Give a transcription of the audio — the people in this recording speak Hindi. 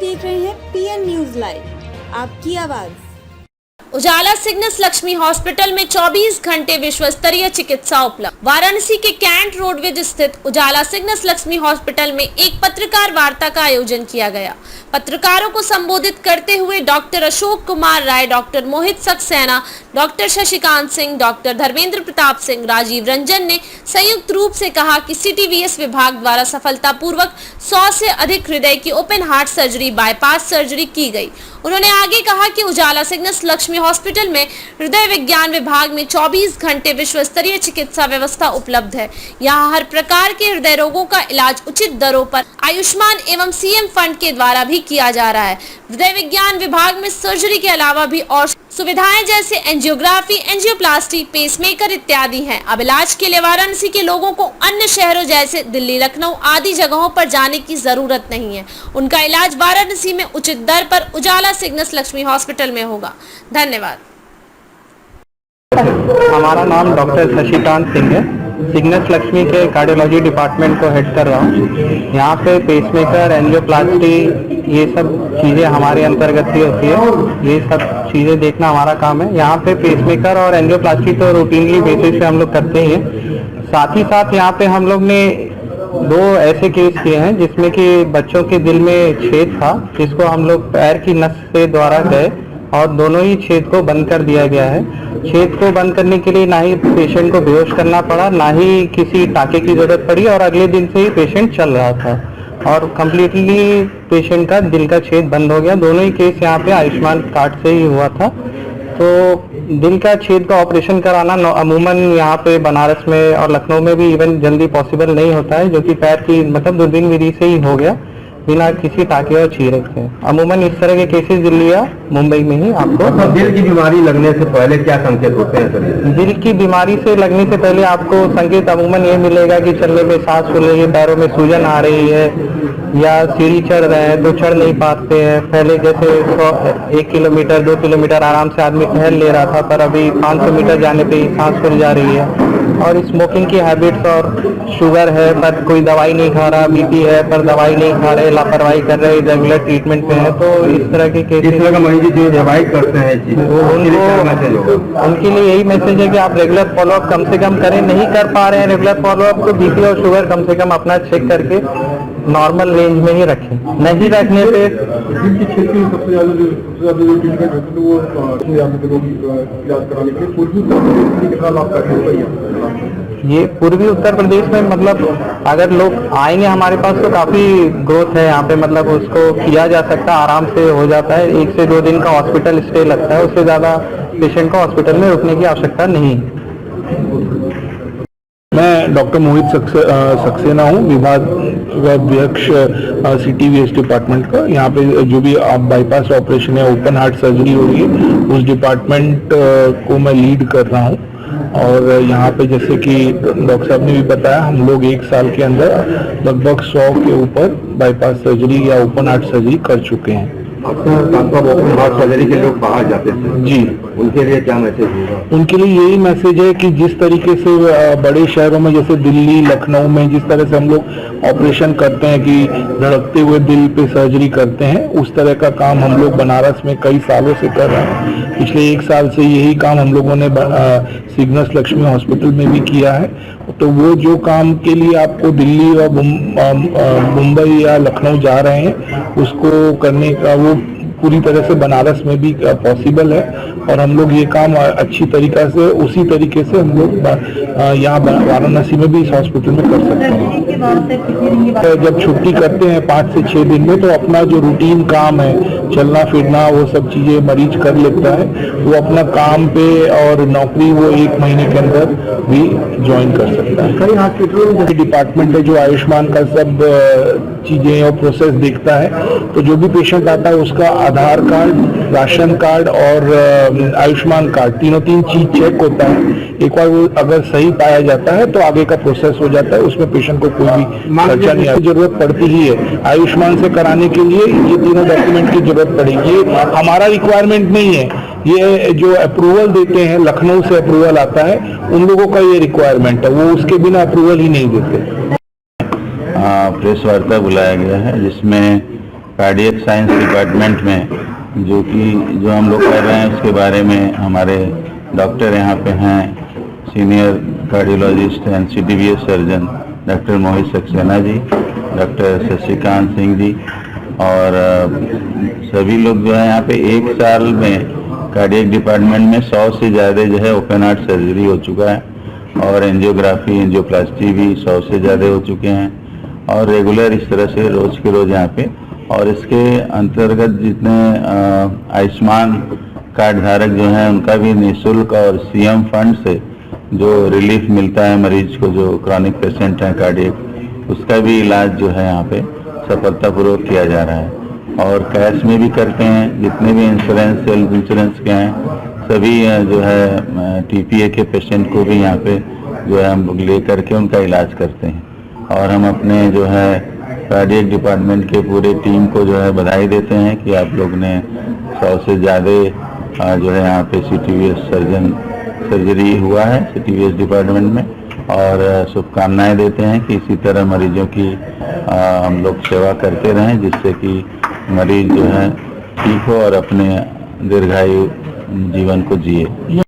देख रहे हैं पीएन न्यूज लाइव, आपकी आवाज। उजाला सिग्नस लक्ष्मी हॉस्पिटल में 24 घंटे विश्व स्तरीय चिकित्सा उपलब्ध। वाराणसी के कैंट रोडवेज स्थित उजाला सिग्नस लक्ष्मी हॉस्पिटल में एक पत्रकार वार्ता का आयोजन किया गया। पत्रकारों को संबोधित करते हुए doctor Ashok Kumar Rai, doctor Mohit Saxena, doctor Shashikant Singh, doctor Dharmendra Pratap Singh, Rajiv Ranjan ने संयुक्त रूप से कहा कि CTVS विभाग द्वारा सफलतापूर्वक 100 से अधिक हृदय की open heart surgery, bypass surgery की गई। उन्होंने आगे कहा कि उजाला सिग्नस लक्ष्मी हॉस्पिटल में हृदय विज्ञान विभाग में 24 घंटे विश्व स्तरीय चिकित्सा व्यवस्था उपलब्ध है। यहाँ हर प्रकार के हृदय रोगों का इलाज उचित दरों पर आयुष्मान एवं CM फंड के द्वारा भी किया जा रहा है। हृदय विज्ञान विभाग में सर्जरी के अलावा भी और सुविधाएं जैसे एंजियोग्राफी, एंजियोप्लास्टी, पेसमेकर इत्यादि हैं। अब इलाज के लिए वाराणसी के लोगों को अन्य शहरों जैसे दिल्ली, लखनऊ आदि जगहों पर जाने की जरूरत नहीं है। उनका इलाज वाराणसी में उचित दर पर उजाला सिग्नस लक्ष्मी हॉस्पिटल में होगा। धन्यवाद। हमारा नाम डॉक्टर शशिकांत सिंह है। सिग्नस लक्ष्मी के कार्डियोलॉजी डिपार्टमेंट को हेड कर रहा हूँ। यहाँ पे पेसमेकर, एंजियोप्लास्टी, ये सब चीज़ें हमारे अंतर्गत ही होती है। ये सब चीज़ें देखना हमारा काम है। यहाँ पे पेसमेकर और एंजियोप्लास्टी तो रूटीनली बेसिस पे हम लोग करते ही हैं। साथ ही साथ यहाँ पे हम लोग ने 2 ऐसे केस किए हैं जिसमें कि बच्चों के दिल में छेद था, जिसको हम लोग पैर की नस से द्वारा गए और दोनों ही छेद को बंद कर दिया गया है। छेद को बंद करने के लिए ना ही पेशेंट को बेहोश करना पड़ा, ना ही किसी टाँके की जरूरत पड़ी और अगले दिन से ही पेशेंट चल रहा था और कम्प्लीटली पेशेंट का दिल का छेद बंद हो गया। दोनों ही केस यहाँ पे आयुष्मान कार्ड से ही हुआ था। तो दिल का छेद का ऑपरेशन कराना अमूमन यहाँ पे बनारस में और लखनऊ में भी इवन जल्दी पॉसिबल नहीं होता है, जो कि पैर की मतलब दूरबीन विधि से ही हो गया बिना किसी टाँके और चीरे के। अमूमन इस तरह के केसेस दिल्ली या मुंबई में ही आपको। तो दिल की बीमारी लगने से पहले क्या संकेत होते हैं सर? दिल की बीमारी से लगने से पहले आपको संकेत अमूमन ये मिलेगा कि चलने में सांस फूल रही है, पैरों में सूजन आ रही है या सीढ़ी चढ़ रहे हैं तो चढ़ नहीं पाते हैं। पहले जैसे 1 किलोमीटर 2 किलोमीटर आराम से आदमी टहल ले रहा था, पर अभी 500 मीटर जाने पे ही सांस फूल जा रही है। और स्मोकिंग की हैबिट्स और शुगर है पर कोई दवाई नहीं खा रहा, BP है पर दवाई नहीं खा रहे, लापरवाही कर रहे, रेगुलर ट्रीटमेंट में है। तो इस तरह के केस मरीज जो दवाई करते हैं उनके लिए यही मैसेज है कि आप रेगुलर फॉलोअप कम से कम करें। नहीं कर पा रहे हैं रेगुलर फॉलोअप तो BP और शुगर कम से कम अपना चेक करके नॉर्मल रेंज में ही रखें। नहीं रखने पे ये पूर्वी उत्तर प्रदेश में मतलब अगर लोग आएंगे हमारे पास तो काफ़ी ग्रोथ है यहाँ पे, मतलब उसको किया जा सकता है, आराम से हो जाता है। 1 से 2 दिन का हॉस्पिटल स्टे लगता है, उससे ज़्यादा पेशेंट को हॉस्पिटल में रुकने की आवश्यकता नहीं है। मैं डॉक्टर मोहित सक्सेना हूँ, विभाग अध्यक्ष CTVS डिपार्टमेंट का। यहाँ पे जो भी बाईपास ऑपरेशन है, ओपन हार्ट सर्जरी हो रही है, उस डिपार्टमेंट को मैं लीड कर रहा हूँ। और यहाँ पे जैसे कि डॉक्टर साहब ने भी बताया, हम लोग 1 साल के अंदर लगभग 100 के ऊपर बाईपास सर्जरी या ओपन हार्ट सर्जरी कर चुके हैं। ओपन हार्ट सर्जरी के लोग बाहर जाते हैं जी, उनके लिए क्या मैसेज होगा? उनके लिए यही मैसेज है कि जिस तरीके से बड़े शहरों में जैसे दिल्ली, लखनऊ में जिस तरह से हम लोग ऑपरेशन करते हैं कि धड़कते हुए दिल पे सर्जरी करते हैं, उस तरह का काम हम लोग बनारस में कई सालों से कर रहे हैं। पिछले 1 साल से यही काम हम लोगों ने सिग्नस लक्ष्मी हॉस्पिटल में भी किया है। तो वो जो काम के लिए आपको दिल्ली और मुंबई या लखनऊ जा रहे हैं, उसको करने का वो पूरी तरह से बनारस में भी पॉसिबल है। और हम लोग ये काम अच्छी तरीका से उसी तरीके से हम लोग यहाँ वाराणसी में भी इस हॉस्पिटल में कर सकते हैं। जब छुट्टी करते हैं 5 से 6 दिन में, तो अपना जो रूटीन काम है, चलना फिरना, वो सब चीजें मरीज कर लेता है। वो अपना काम पे और नौकरी वो 1 महीने के अंदर भी ज्वाइन कर सकता है। कई हॉस्पिटलों में डिपार्टमेंट है जो आयुष्मान का सब चीजें और प्रोसेस देखता है। तो जो भी पेशेंट आता है उसका आधार कार्ड, राशन कार्ड और आयुष्मान कार्ड, तीन चीज चेक होता है। एक बार वो अगर सही पाया जाता है तो आगे का प्रोसेस हो जाता है, उसमें पेशेंट को कोई भी खर्चा नहीं आता। जरूरत पड़ती ही है आयुष्मान से कराने के लिए, ये तीनों डॉक्यूमेंट की जरूरत पड़ेगी। हमारा रिक्वायरमेंट नहीं है, ये जो अप्रूवल देते हैं, लखनऊ से अप्रूवल आता है, उन लोगों का ये रिक्वायरमेंट है, वो उसके बिना अप्रूवल ही नहीं देते। प्रेस वार्ता बुलाया गया है जिसमें कार्डियक साइंस डिपार्टमेंट में जो हम लोग कर रहे हैं उसके बारे में हमारे डॉक्टर यहाँ पे हैं, senior cardiologist and CTVS surgeon doctor Mohit Saxena ji, doctor Shashikant Singh ji और सभी लोग जो है यहाँ पे एक साल में कार्डियक डिपार्टमेंट में 100 से ज़्यादा जो है ओपन हार्ट सर्जरी हो चुका है और एंजियोग्राफी एंजियोप्लास्टी भी 100 से ज़्यादा हो चुके हैं और रेगुलर इस तरह से रोज के रोज यहाँ पे। और इसके अंतर्गत जितने आयुष्मान कार्ड धारक जो हैं उनका भी निःशुल्क और CM फंड से जो रिलीफ मिलता है मरीज को जो क्रॉनिक पेशेंट हैं कार्डियक, उसका भी इलाज जो है यहाँ पे सफलतापूर्वक किया जा रहा है और कैश में भी करते हैं। जितने भी इंश्योरेंस हेल्थ इंश्योरेंस के हैं सभी जो है TPA के पेशेंट को भी यहाँ पे जो है हम ले करके उनका इलाज करते हैं और हम अपने जो है कार्डियक डिपार्टमेंट के पूरे टीम को जो है बधाई देते हैं कि आप लोग ने 100 से ज़्यादा जो है यहाँ पे CTVS सर्जरी हुआ है CTVS डिपार्टमेंट में और शुभकामनाएं देते हैं कि इसी तरह मरीजों की हम लोग सेवा करते रहें जिससे कि मरीज जो है ठीक हो और अपने दीर्घायु जीवन को जिए।